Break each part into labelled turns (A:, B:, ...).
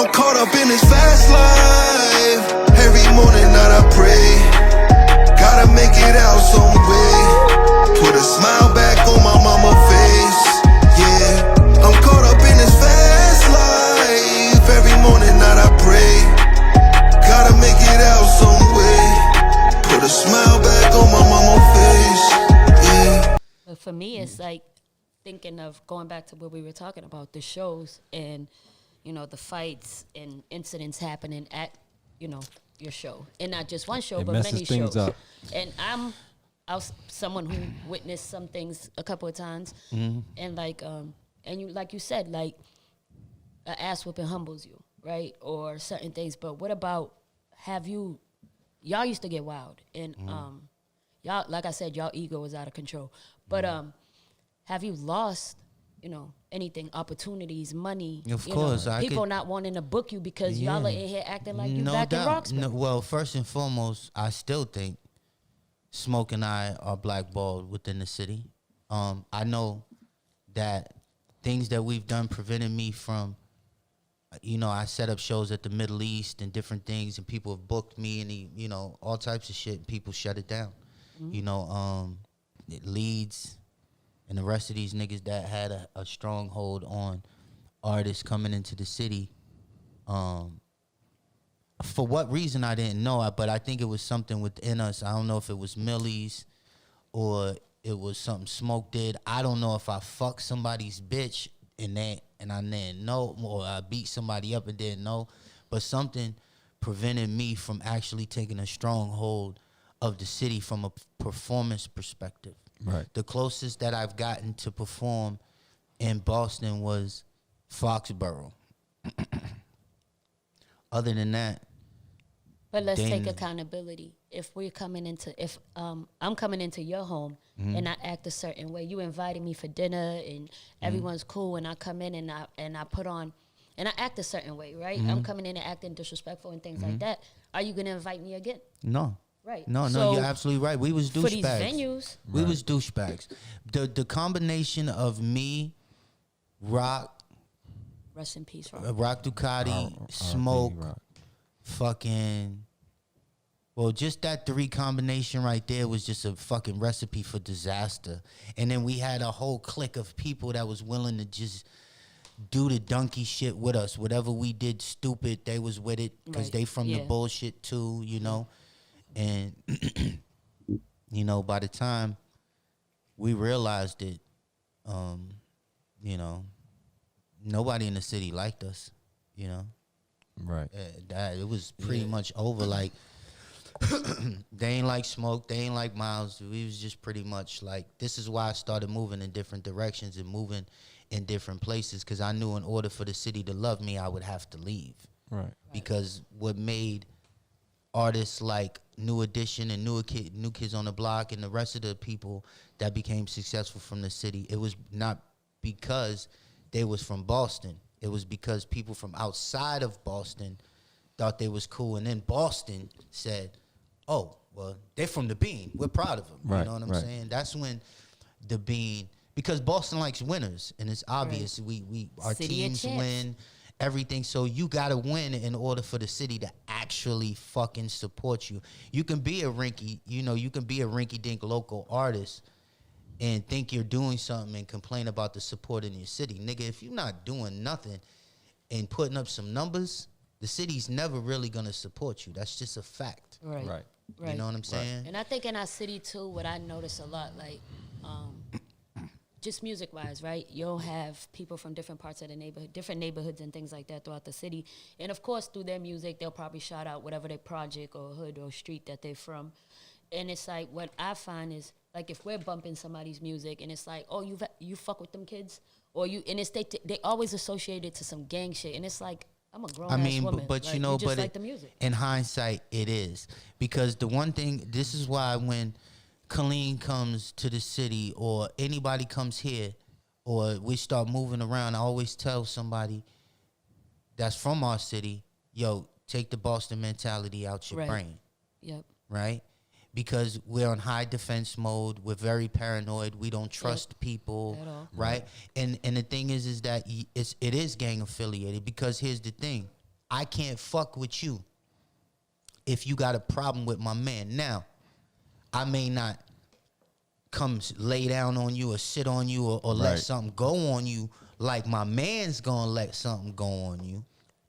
A: I'm caught up in this fast life. Every morning night I pray. Gotta make it out some way. Put a smile back on my mama face. Yeah, I'm caught up in this fast life. Every morning night I pray. Gotta make it out some way. Put a smile back on my mama face. Yeah.
B: But for me, it's like thinking of going back to what we were talking about, the shows and, you know, the fights and incidents happening at, you know, your show. And not just one show,
C: It
B: but
C: messes
B: many
C: things
B: shows.
C: up.
B: And I was someone who witnessed some things a couple of times. And like, and you, like you said, like, an ass whooping humbles you, right? Or certain things. But what about, y'all used to get wild. And y'all, like I said, y'all ego was out of control. But have you lost, you know, anything, opportunities, money?
D: Of course.
B: People not wanting to book you because y'all are in here acting like you back in Roxbury.
D: No, well, first and foremost, I still think Smoke and I are blackballed within the city. I know that things that we've done prevented me from, you know, I set up shows at the Middle East and different things, and people have booked me and, you know, all types of shit, and people shut it down. You know, it Leeds and the rest of these niggas that had a stronghold on artists coming into the city. For what reason, I didn't know, but I think it was something within us. I don't know if it was Millie's or it was something Smoke did. I don't know if I fucked somebody's bitch and I didn't know, or I beat somebody up and didn't know, but something prevented me from actually taking a stronghold of the city from a performance perspective.
C: Right.
D: The closest that I've gotten to perform in Boston was Foxborough. Other than that,
B: But let's take accountability. If I'm coming into your home and I act a certain way, you invited me for dinner and everyone's cool, and I come in and I put on and I act a certain way, right? I'm coming in and acting disrespectful and things like that. Are you gonna invite me again?
D: no.
B: Right.
D: No,
B: So,
D: you're absolutely right. We was douchebags.
B: for these venues.
D: We was douchebags. The combination of me, Rock,
B: Rest in peace, Rob.
D: Rock Ducati, Smoke, fucking, well, just that three combination right there was just a fucking recipe for disaster. And then we had a whole clique of people that was willing to just do the donkey shit with us. Whatever we did stupid, they was with it because
B: Right.
D: they from the bullshit too, you know. And, you know, by the time we realized it, you know, nobody in the city liked us, you know.
C: Right.
D: It was pretty much over. Like, they ain't like Smoke, they ain't like Miles. We was just pretty much like, this is why I started moving in different directions and moving in different places, because I knew in order for the city to love me, I would have to leave.
C: Right.
D: Because what made artists like New Edition and New Kids on the Block and the rest of the people that became successful from the city, it was not because they was from Boston. It was because people from outside of Boston thought they was cool. And then Boston said, oh, well, they're from the Bean. We're proud of them.
C: Right,
D: you know what I'm
C: right.
D: saying? That's when the Bean, because Boston likes winners, and it's obvious.
B: Right.
D: Our
B: City of
D: teams
B: champs.
D: win. Everything, so you gotta win in order for the city to actually fucking support you. You can be a rinky-dink local artist and think you're doing something and complain about the support in your city. Nigga, if you're not doing nothing and putting up some numbers, the city's never really gonna support you. That's just a fact.
B: Right.
C: Right.
B: Right.
D: You know what I'm saying?
B: And I think in our city too, what I notice a lot, like, just music wise, right? You'll have people from different parts of the neighborhood, different neighborhoods and things like that throughout the city. And of course, through their music, they'll probably shout out whatever their project or hood or street that they're from. And it's like, what I find is, like, if we're bumping somebody's music and it's like, oh, you fuck with them kids, or you, and it's they always associate it to some gang shit. And it's like, I'm a grown ass woman.
D: but
B: like,
D: you know,
B: just
D: but
B: like the music.
D: in hindsight, it is. Because the one thing, this is why when Colleen comes to the city or anybody comes here or we start moving around, I always tell somebody that's from our city, yo, take the Boston mentality out your brain.
B: Yep.
D: Right? Because we're on high defense mode. We're very paranoid. We don't trust people,
B: at all.
D: right? And the thing is that it is gang affiliated, because here's the thing. I can't fuck with you if you got a problem with my man. Now, I may not come lay down on you or sit on you or let something go on you like my man's gonna let something go on you,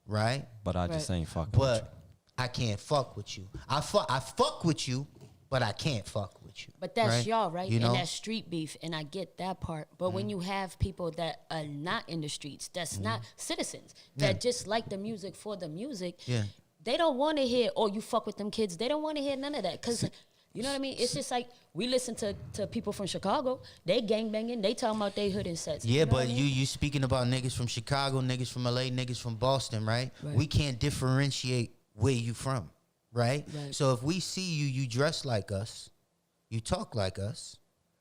D: right?
C: But I just ain't fucking with you.
D: But I can't fuck with you. I fuck with you, but I can't fuck with you.
B: But that's
D: right?
B: y'all, right?
D: You know?
B: And that's street beef, and I get that part. But when you have people that are not in the streets, that's not citizens, that just like the music for the music, they don't want to hear, oh, you fuck with them kids. They don't want to hear none of that. Because, you know what I mean? It's just like, we listen to people from Chicago. They gangbanging. They talking about they hood and sets.
D: Yeah,
B: you know
D: but
B: what I mean?
D: you speaking about niggas from Chicago, niggas from LA, niggas from Boston, right? We can't differentiate where you from, right? So if we see you dress like us, you talk like us.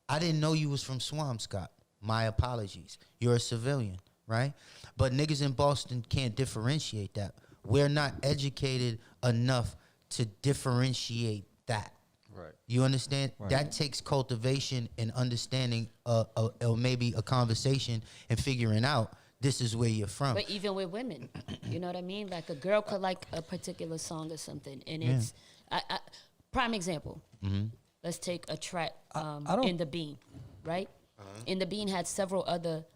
D: I didn't know you was from Swampscott. My apologies. You're a civilian, right? But niggas in Boston can't differentiate that. We're not educated enough to differentiate that.
C: Right.
D: You understand? Right. That takes cultivation and understanding, or maybe a conversation and figuring out this is where you're from.
B: But even with women, you know what I mean? Like a girl could like a particular song or something, and it's prime example. Let's take a track in the Bean, right? In the Bean had several other.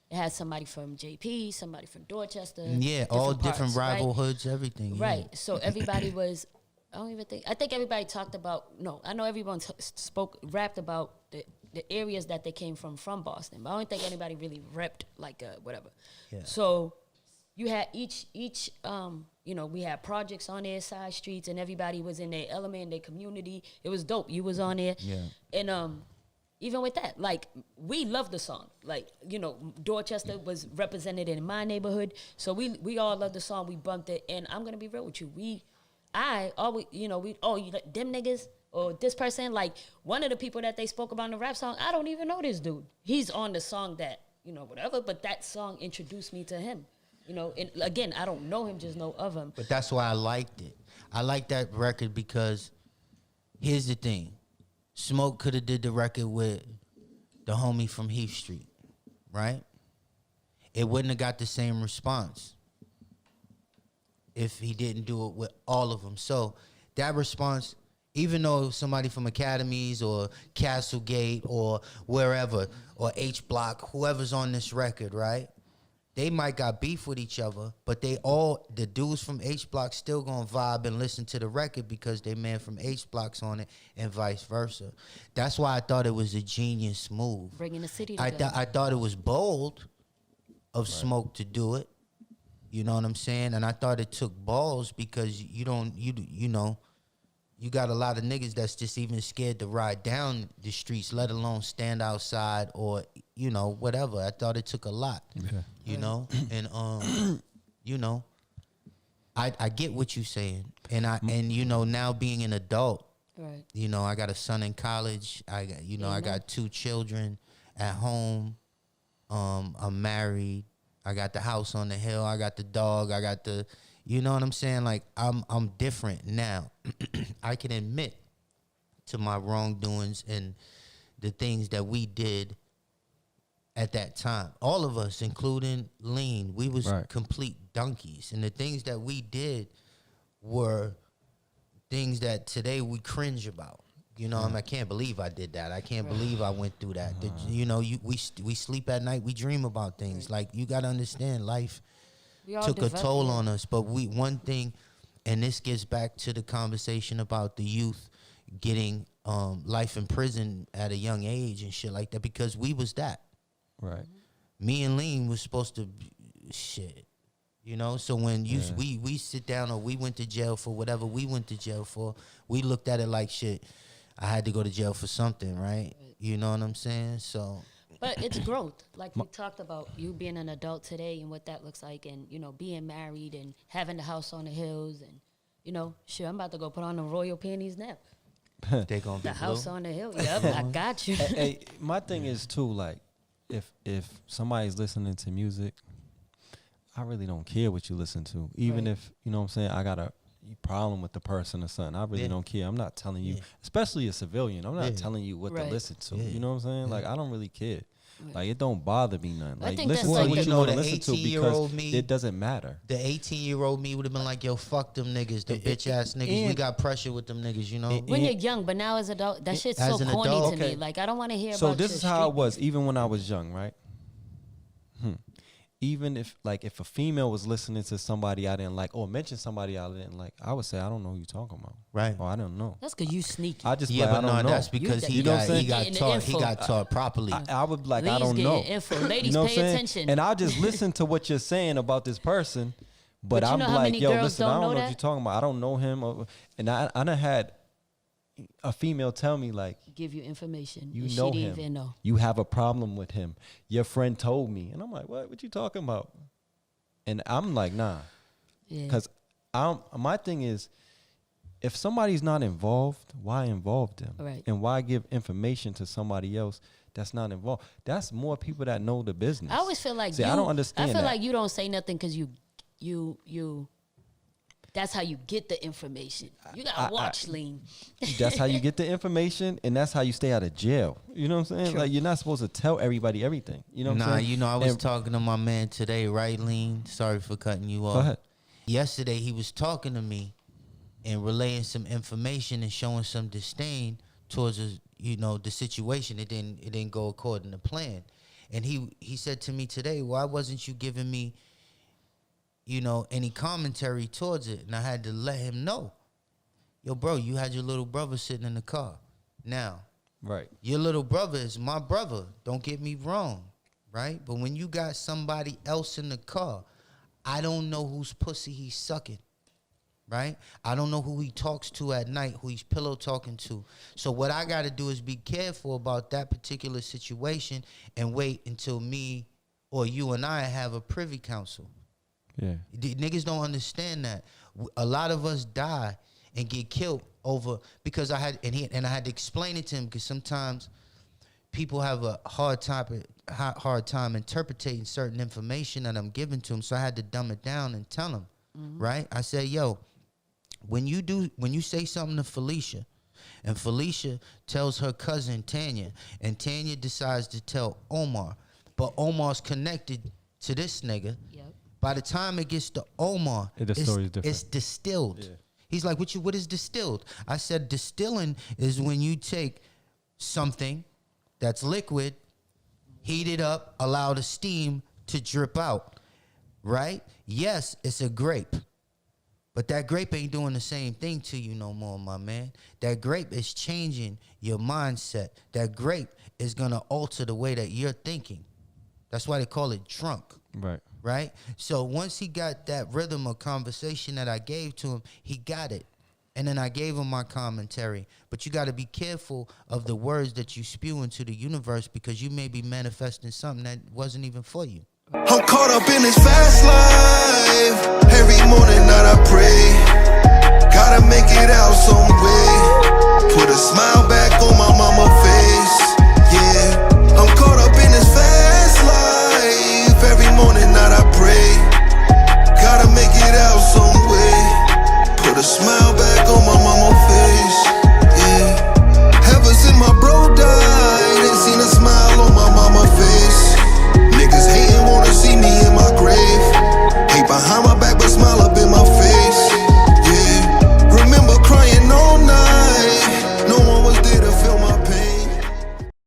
B: It had somebody from JP, somebody from Dorchester.
D: Yeah, all different
B: parts,
D: rival
B: right?
D: hoods, everything.
B: Right.
D: Yeah.
B: So everybody was. I think everybody talked about. No, I know everyone rapped about the areas that they came from Boston, but I don't think anybody really repped like whatever. Yeah. So you had each we had projects on their side streets, and everybody was in their element, in their community. It was dope. You was on there. Yeah. And even with that, like, we loved the song. Like, Dorchester was represented in my neighborhood, so we all loved the song. We bumped it, and I'm gonna be real with you. I always, you them niggas or this person, like, one of the people that they spoke about in the rap song, I don't even know this dude. He's on the song that, whatever, but that song introduced me to him. And again, I don't know him, just know of him.
D: But that's why I liked it. I liked that record because here's the thing. Smoke could have did the record with the homie from Heath Street, right? It wouldn't have got the same response if he didn't do it with all of them. So that response, even though somebody from Academies or Castlegate or wherever, or H Block, whoever's on this record, right? They might got beef with each other, but the dudes from H Block still gonna vibe and listen to the record because they man from H Block's on it and vice versa. That's why I thought it was a genius move.
B: Bringing the city together.
D: I thought it was bold of Smoke to do it. You know what I'm saying? And I thought it took balls because you got a lot of niggas that's just even scared to ride down the streets, let alone stand outside or, whatever. I thought it took a lot, and, I get what you're saying. And now being an adult, right. I got a son in college. I got 2 children at home. I'm married. I got the house on the hill. I got the dog. I got the, you know what I'm saying? Like, I'm different now. I can admit to my wrongdoings and the things that we did at that time. All of us, including Lean, we was complete donkeys. And the things that we did were things that today we cringe about. I can't believe I did that. I can't believe I went through that. We sleep at night. We dream about things. Like, you got to understand, life took a toll on us. But one thing, and this gets back to the conversation about the youth getting life in prison at a young age and shit like that, because we was that.
C: Right.
D: Me and Lean was supposed to shit. So when we sit down or we went to jail for whatever we went to jail for, we looked at it like shit. I had to go to jail for something, right? You know what I'm saying? So,
B: but it's growth. Like we talked about, you being an adult today and what that looks like, and being married and having the house on the hills, and shit, I'm about to go put on the royal panties now.
D: They gonna be
B: the house on the hill. Yep, I got you.
C: Hey, my thing is too, like, if somebody's listening to music, I really don't care what you listen to. Even if, what I'm saying, I got a problem with the person or something, I really don't care. I'm not telling you, especially a civilian, I'm not telling you what to listen to. You know what I'm saying? Like, I don't really care. Like it don't bother me none.
B: I
C: Like
B: think
C: listen
B: that's
C: to
B: like
C: what
B: the-
C: you know to
D: the
C: listen to
D: 18-year-old
C: because
D: me-
C: it doesn't matter.
D: The 18-year-old me would have been like, yo, fuck them niggas, the bitch ass niggas. We
C: and-
D: got pressure with them niggas, you know.
B: When you're young, but now as adult, that shit's so
D: As an
B: corny
D: adult,
B: to me.
C: okay.
B: Like I don't want to hear
C: So
B: about.
C: this
B: your
C: is how it
B: street
C: was even when I was young, right? Even if a female was listening to somebody I didn't like or mention somebody I didn't like, I would say I don't know who you're talking about.
D: Right.
C: Or I don't know.
B: That's because you sneaky.
C: I just
D: Yeah,
C: like,
D: but
C: I don't
D: no,
C: know.
D: that's because
B: You
D: he
C: know what I'm
D: got
C: saying?
B: Getting the info.
D: he got taught properly.
C: I would be like, I
B: Lee's
C: don't know.
B: getting info. Ladies,
C: You know what I'm
B: pay
C: saying?
B: attention.
C: And I'll just listen to what you're saying about this person, but
B: But you
C: I'm
B: know how
C: like,
B: many
C: yo,
B: girls
C: listen, I
B: don't
C: don't
B: know
C: know what
B: that?
C: you're talking about. I don't know him. And I done had a female tell me like,
B: Give you information.
C: you
B: and
C: know
B: she
C: him.
B: didn't even know.
C: You have a problem with him. Your friend told me. And I'm like, what you talking about? And I'm like, nah.
B: Yeah.
C: Because my thing is, if somebody's not involved, why involve them?
B: Right.
C: And why give information to somebody else that's not involved? That's more people that know the business.
B: I always feel like
C: See, I don't understand
B: I feel
C: that.
B: like you don't say nothing because you. That's how you get the information. You gotta watch Lean.
C: That's how you get the information, and that's how you stay out of jail. You know what I'm saying?
B: True.
C: Like, you're not supposed to tell everybody everything. You know what I'm
D: Nah,
C: saying?
D: you know, I was
C: And-
D: talking to my man today, right, Lean? Sorry for cutting you off.
C: Go ahead.
D: Yesterday, he was talking to me and relaying some information and showing some disdain towards the situation. It didn't go according to plan. And he said to me today, why wasn't you giving me, any commentary towards it? And I had to let him know. Yo, bro, you had your little brother sitting in the car. Now,
C: Right.
D: your little brother is my brother. Don't get me wrong, right? But when you got somebody else in the car, I don't know whose pussy he's sucking, right? I don't know who he talks to at night, who he's pillow talking to. So what I got to do is be careful about that particular situation and wait until me or you and I have a privy council.
C: Yeah.
D: The niggas don't understand that. A lot of us die and get killed over because I had to explain it to him because sometimes people have a hard time interpreting certain information that I'm giving to them. So I had to dumb it down and tell them, right? I said, yo, when you say something to Felicia, and Felicia tells her cousin Tanya, and Tanya decides to tell Omar, but Omar's connected to this nigga.
B: Yep.
D: By the time it gets to Omar,
C: The story's different.
D: it's distilled.
C: Yeah.
D: He's like, what is distilled? I said, distilling is when you take something that's liquid, heat it up, allow the steam to drip out, right? Yes, it's a grape. But that grape ain't doing the same thing to you no more, my man. That grape is changing your mindset. That grape is going to alter the way that you're thinking. That's why they call it drunk.
C: Right.
D: Right? So once he got that rhythm of conversation that I gave to him, he got it. And then I gave him my commentary. But you got to be careful of the words that you spew into the universe because you may be manifesting something that wasn't even for you.
A: I'm caught up in this fast life. Every morning night I pray. Gotta make it out some way. Put a smile